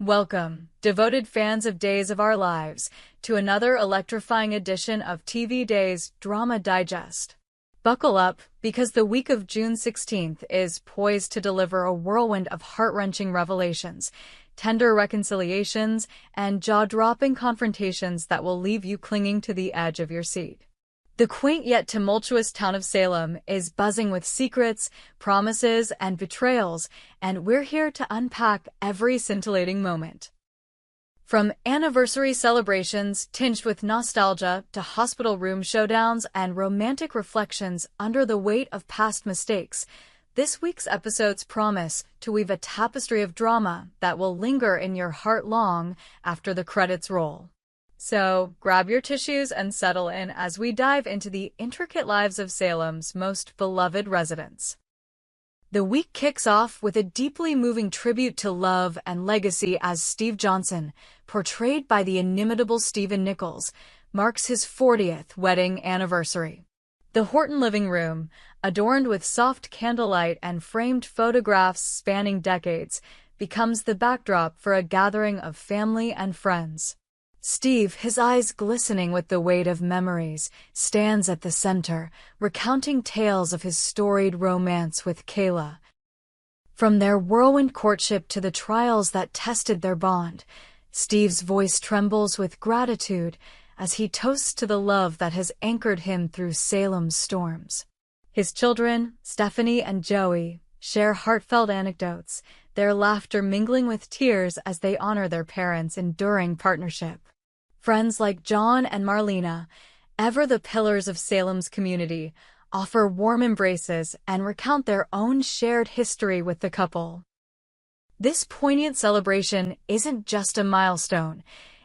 Welcome, devoted fans of Days of Our Lives, to another electrifying edition of TV Days Drama Digest. Buckle up, because the week of June 16th is poised to deliver a whirlwind of heart-wrenching revelations, tender reconciliations, and jaw-dropping confrontations that will leave you clinging to the edge of your seat. The quaint yet tumultuous town of Salem is buzzing with secrets, promises, and betrayals, and we're here to unpack every scintillating moment. From anniversary celebrations tinged with nostalgia to hospital room showdowns and romantic reflections under the weight of past mistakes, this week's episodes promise to weave a tapestry of drama that will linger in your heart long after the credits roll. So, grab your tissues and settle in as we dive into the intricate lives of Salem's most beloved residents. The week kicks off with a deeply moving tribute to love and legacy as Steve Johnson, portrayed by the inimitable Stephen Nichols, marks his 40th wedding anniversary. The Horton living room, adorned with soft candlelight and framed photographs spanning decades, becomes the backdrop for a gathering of family and friends. Steve, his eyes glistening with the weight of memories, stands at the center, recounting tales of his storied romance with Kayla. From their whirlwind courtship to the trials that tested their bond, Steve's voice trembles with gratitude as he toasts to the love that has anchored him through Salem's storms. His children, Stephanie and Joey, share heartfelt anecdotes, their laughter mingling with tears as they honor their parents' enduring partnership. Friends like John and Marlena, ever the pillars of Salem's community, offer warm embraces and recount their own shared history with the couple. This poignant celebration isn't just a milestone,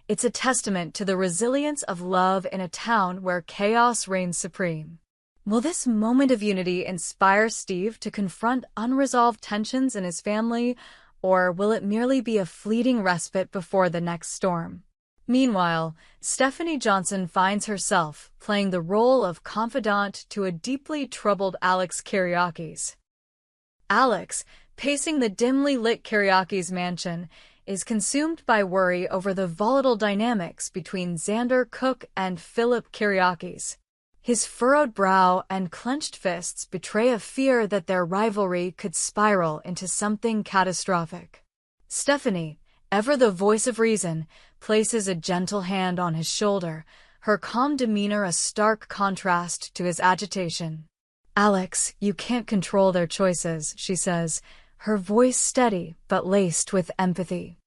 it's a testament to the resilience of love in a town where chaos reigns supreme. Will this moment of unity inspire Steve to confront unresolved tensions in his family, or will it merely be a fleeting respite before the next storm? Meanwhile, Stephanie Johnson finds herself playing the role of confidant to a deeply troubled Alex Kyriakis. Alex, pacing the dimly lit Kyriakis mansion, is consumed by worry over the volatile dynamics between Xander Cook and Philip Kyriakis. His furrowed brow and clenched fists betray a fear that their rivalry could spiral into something catastrophic. Stephanie, ever the voice of reason, places a gentle hand on his shoulder, her calm demeanor a stark contrast to his agitation. "Alex, you can't control their choices," she says, her voice steady but laced with empathy.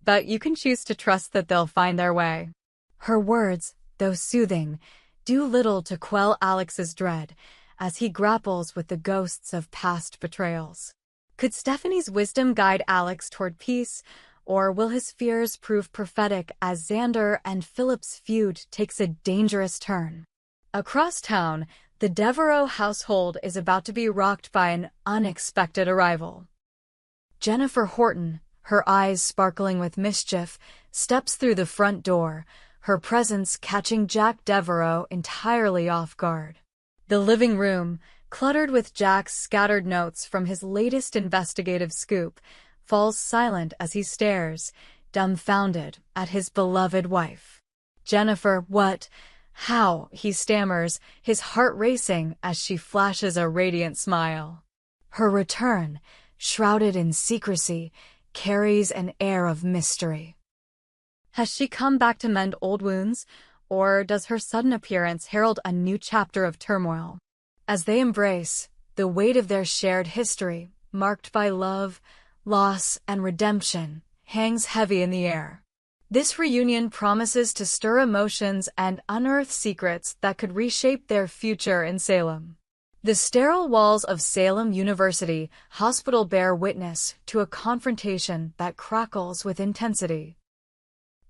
"But you can choose to trust that they'll find their way." Her words, though soothing, do little to quell Alex's dread as he grapples with the ghosts of past betrayals. Could Stephanie's wisdom guide Alex toward peace, or will his fears prove prophetic as Xander and Philip's feud takes a dangerous turn? Across town, the Devereaux household is about to be rocked by an unexpected arrival. Jennifer Horton, her eyes sparkling with mischief, steps through the front door, her presence catching Jack Devereaux entirely off guard. The living room, cluttered with Jack's scattered notes from his latest investigative scoop, falls silent as he stares, dumbfounded, at his beloved wife. "Jennifer, what? How?" he stammers, his heart racing as she flashes a radiant smile. Her return, shrouded in secrecy, carries an air of mystery. Has she come back to mend old wounds, or does her sudden appearance herald a new chapter of turmoil? As they embrace, the weight of their shared history, marked by love, loss, and redemption, hangs heavy in the air. This reunion promises to stir emotions and unearth secrets that could reshape their future in Salem. The sterile walls of Salem University Hospital bear witness to a confrontation that crackles with intensity.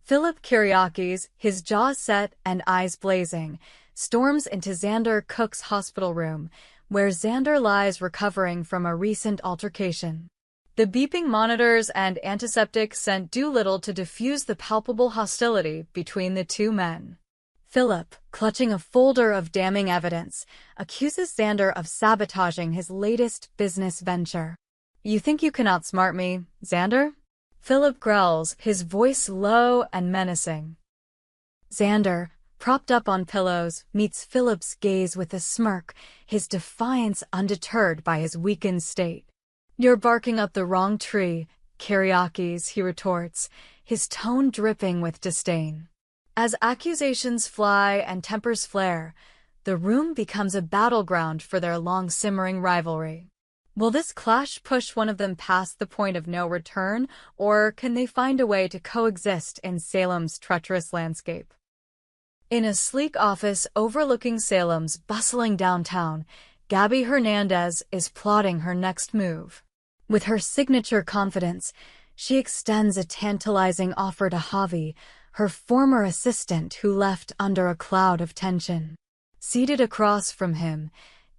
Philip Kyriakis, his jaws set and eyes blazing, storms into Xander Cook's hospital room, where Xander lies recovering from a recent altercation. The beeping monitors and antiseptic scent do little to diffuse the palpable hostility between the two men. Philip, clutching a folder of damning evidence, accuses Xander of sabotaging his latest business venture. "You think you can outsmart me, Xander?" Philip growls, his voice low and menacing. Xander, propped up on pillows, meets Philip's gaze with a smirk, his defiance undeterred by his weakened state. "You're barking up the wrong tree, Kyriakis," he retorts, his tone dripping with disdain. As accusations fly and tempers flare, the room becomes a battleground for their long-simmering rivalry. Will this clash push one of them past the point of no return, or can they find a way to coexist in Salem's treacherous landscape? In a sleek office overlooking Salem's bustling downtown, Gabi Hernandez is plotting her next move. With her signature confidence, she extends a tantalizing offer to Javi, her former assistant who left under a cloud of tension. Seated across from him,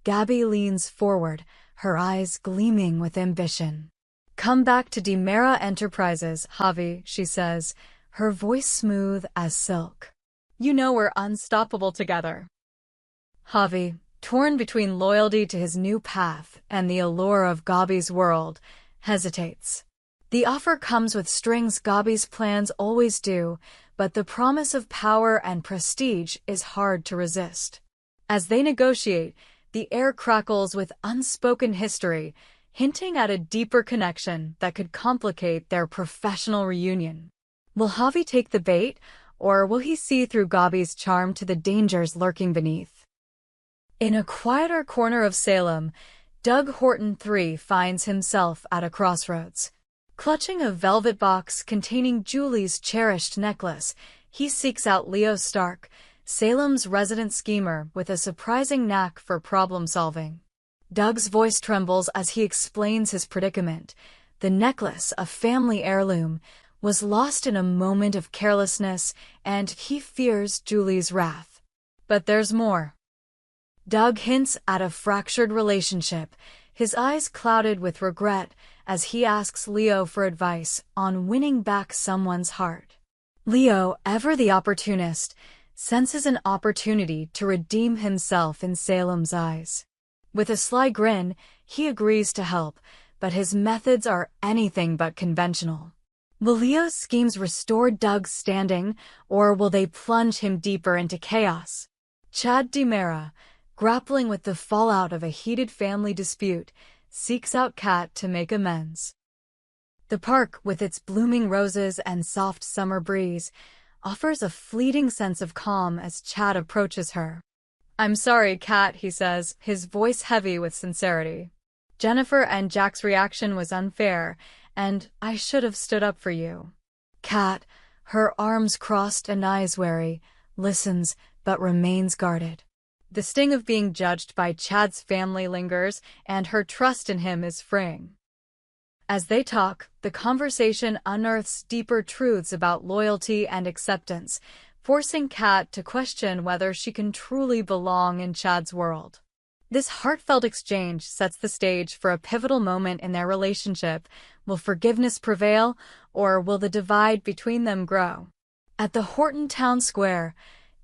Gabi leans forward, her eyes gleaming with ambition. "Come back to Dimera Enterprises, Javi," she says, her voice smooth as silk. "You know we're unstoppable together." Javi, torn between loyalty to his new path and the allure of Gabi's world, hesitates. The offer comes with strings, Gabi's plans always do, but the promise of power and prestige is hard to resist. As they negotiate, the air crackles with unspoken history, hinting at a deeper connection that could complicate their professional reunion. Will Javi take the bait, or will he see through Gabi's charm to the dangers lurking beneath? In a quieter corner of Salem, Doug Horton III finds himself at a crossroads. Clutching a velvet box containing Julie's cherished necklace, he seeks out Leo Stark, Salem's resident schemer with a surprising knack for problem-solving. Doug's voice trembles as he explains his predicament. The necklace, a family heirloom, was lost in a moment of carelessness, and he fears Julie's wrath. But there's more. Doug hints at a fractured relationship, his eyes clouded with regret as he asks Leo for advice on winning back someone's heart. Leo, ever the opportunist, senses an opportunity to redeem himself in Salem's eyes. With a sly grin, he agrees to help, but his methods are anything but conventional. Will Leo's schemes restore Doug's standing, or will they plunge him deeper into chaos? Chad Dimera, grappling with the fallout of a heated family dispute, seeks out Kat to make amends. The park, with its blooming roses and soft summer breeze, offers a fleeting sense of calm as Chad approaches her. "I'm sorry, Kat," he says, his voice heavy with sincerity. "Jennifer and Jack's reaction was unfair, and I should have stood up for you." Kat, her arms crossed and eyes wary, listens but remains guarded. The sting of being judged by Chad's family lingers, and her trust in him is fraying. As they talk, the conversation unearths deeper truths about loyalty and acceptance, forcing Kat to question whether she can truly belong in Chad's world. This heartfelt exchange sets the stage for a pivotal moment in their relationship. Will forgiveness prevail, or will the divide between them grow? At the Horton Town Square,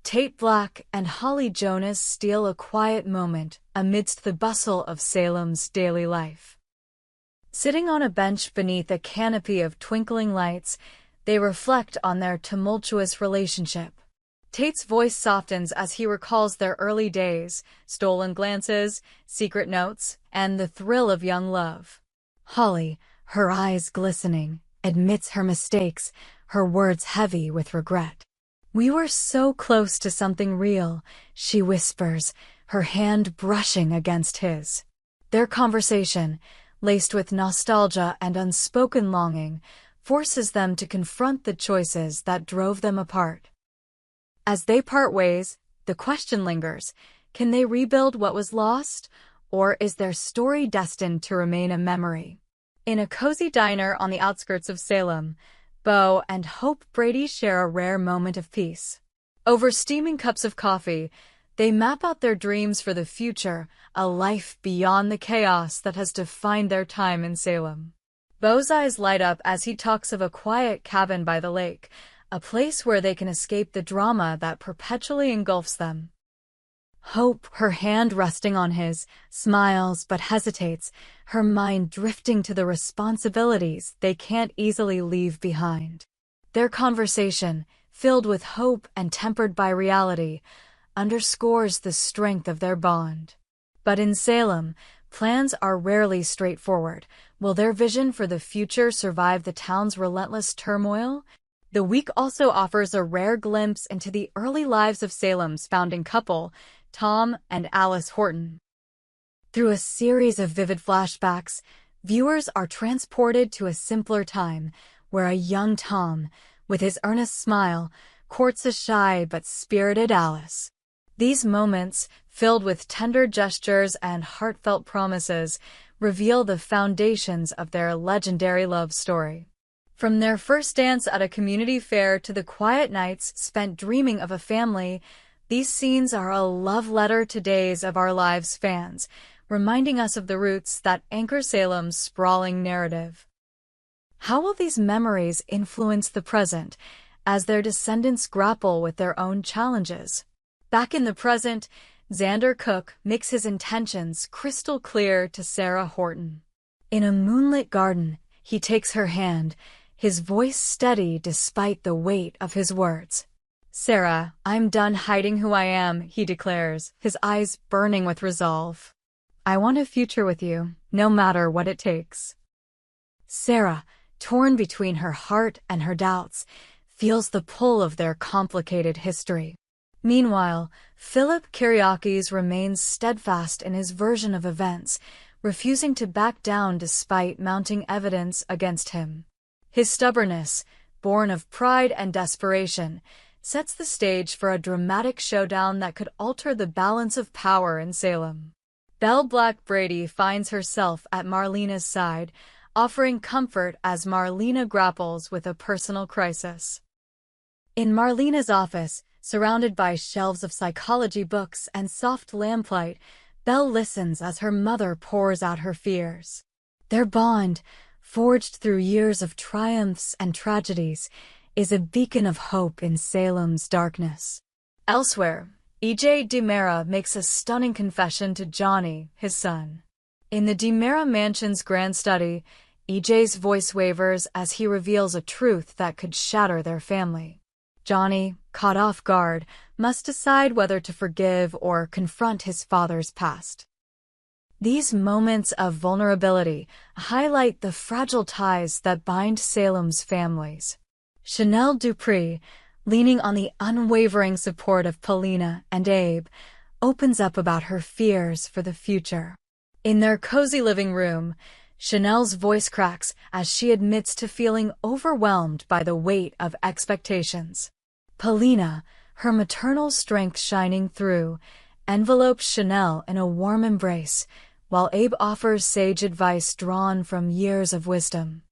Tate Black and Holly Jonas steal a quiet moment amidst the bustle of Salem's daily life. Sitting on a bench beneath a canopy of twinkling lights, they reflect on their tumultuous relationship. Tate's voice softens as he recalls their early days, stolen glances, secret notes, and the thrill of young love. Holly, her eyes glistening, admits her mistakes, her words heavy with regret. "We were so close to something real," she whispers, her hand brushing against his. Their conversation, laced with nostalgia and unspoken longing, forces them to confront the choices that drove them apart. As they part ways, the question lingers: can they rebuild what was lost, or is their story destined to remain a memory? In a cozy diner on the outskirts of Salem, Bo and Hope Brady share a rare moment of peace. Over steaming cups of coffee, they map out their dreams for the future, a life beyond the chaos that has defined their time in Salem. Bo's eyes light up as he talks of a quiet cabin by the lake, a place where they can escape the drama that perpetually engulfs them. Hope, her hand resting on his, smiles but hesitates, her mind drifting to the responsibilities they can't easily leave behind. Their conversation, filled with hope and tempered by reality, underscores the strength of their bond. But in Salem, plans are rarely straightforward. Will their vision for the future survive the town's relentless turmoil? The week also offers a rare glimpse into the early lives of Salem's founding couple, Tom and Alice Horton. Through a series of vivid flashbacks, viewers are transported to a simpler time, where a young Tom, with his earnest smile, courts a shy but spirited Alice. These moments, filled with tender gestures and heartfelt promises, reveal the foundations of their legendary love story. From their first dance at a community fair to the quiet nights spent dreaming of a family, these scenes are a love letter to Days of Our Lives fans, reminding us of the roots that anchor Salem's sprawling narrative. How will these memories influence the present, as their descendants grapple with their own challenges? Back in the present, Xander Cook makes his intentions crystal clear to Sarah Horton. In a moonlit garden, he takes her hand, his voice steady despite the weight of his words. "Sarah, I'm done hiding who I am," he declares, his eyes burning with resolve. "I want a future with you, no matter what it takes." Sarah, torn between her heart and her doubts, feels the pull of their complicated history. Meanwhile, Philip Kyriakis remains steadfast in his version of events, refusing to back down despite mounting evidence against him. His stubbornness, born of pride and desperation, sets the stage for a dramatic showdown that could alter the balance of power in Salem. Belle Black Brady finds herself at Marlena's side, offering comfort as Marlena grapples with a personal crisis. In Marlena's office, surrounded by shelves of psychology books and soft lamplight, Belle listens as her mother pours out her fears. Their bond, forged through years of triumphs and tragedies, is a beacon of hope in Salem's darkness. Elsewhere, E.J. DiMera makes a stunning confession to Johnny, his son. In the DiMera mansion's grand study, E.J.'s voice wavers as he reveals a truth that could shatter their family. Johnny, caught off guard, must decide whether to forgive or confront his father's past. These moments of vulnerability highlight the fragile ties that bind Salem's families. Chanel Dupree, leaning on the unwavering support of Paulina and Abe, opens up about her fears for the future. In their cozy living room, Chanel's voice cracks as she admits to feeling overwhelmed by the weight of expectations. Paulina, her maternal strength shining through, envelopes Chanel in a warm embrace, while Abe offers sage advice drawn from years of wisdom.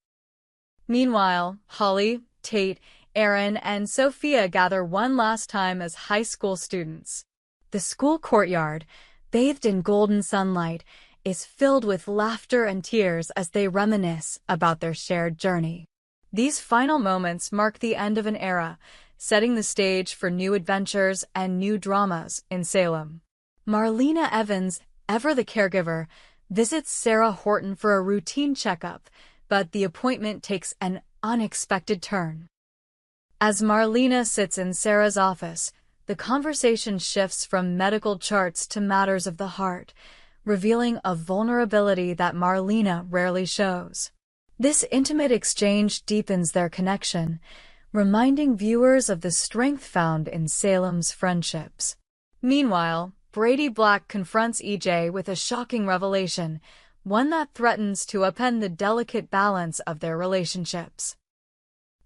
Meanwhile, Holly, Tate, Aaron, and Sophia gather one last time as high school students. The school courtyard, bathed in golden sunlight, is filled with laughter and tears as they reminisce about their shared journey. These final moments mark the end of an era, setting the stage for new adventures and new dramas in Salem. Marlena Evans, ever the caregiver, visits Sarah Horton for a routine checkup, but the appointment takes an unexpected turn. As Marlena sits in Sarah's office, the conversation shifts from medical charts to matters of the heart, revealing a vulnerability that Marlena rarely shows. This intimate exchange deepens their connection, reminding viewers of the strength found in Salem's friendships. Meanwhile, Brady Black confronts EJ with a shocking revelation, one that threatens to upend the delicate balance of their relationships.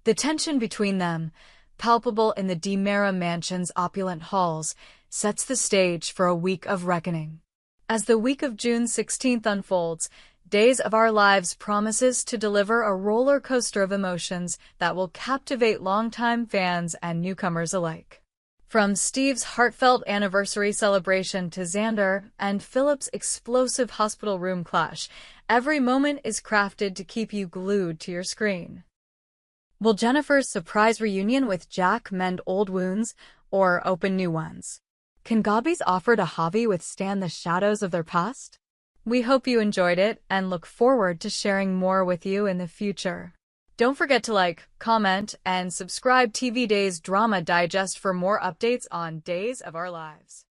The tension between them, palpable in the DiMera mansion's opulent halls, sets the stage for a week of reckoning. As the week of June 16th unfolds, Days of Our Lives promises to deliver a roller coaster of emotions that will captivate longtime fans and newcomers alike. From Steve's heartfelt anniversary celebration to Xander and Philip's explosive hospital room clash, every moment is crafted to keep you glued to your screen. Will Jennifer's surprise reunion with Jack mend old wounds or open new ones? Can Gabi's offer to Javi withstand the shadows of their past? We hope you enjoyed it and look forward to sharing more with you in the future. Don't forget to like, comment, and subscribe TV Days Drama Digest for more updates on Days of Our Lives.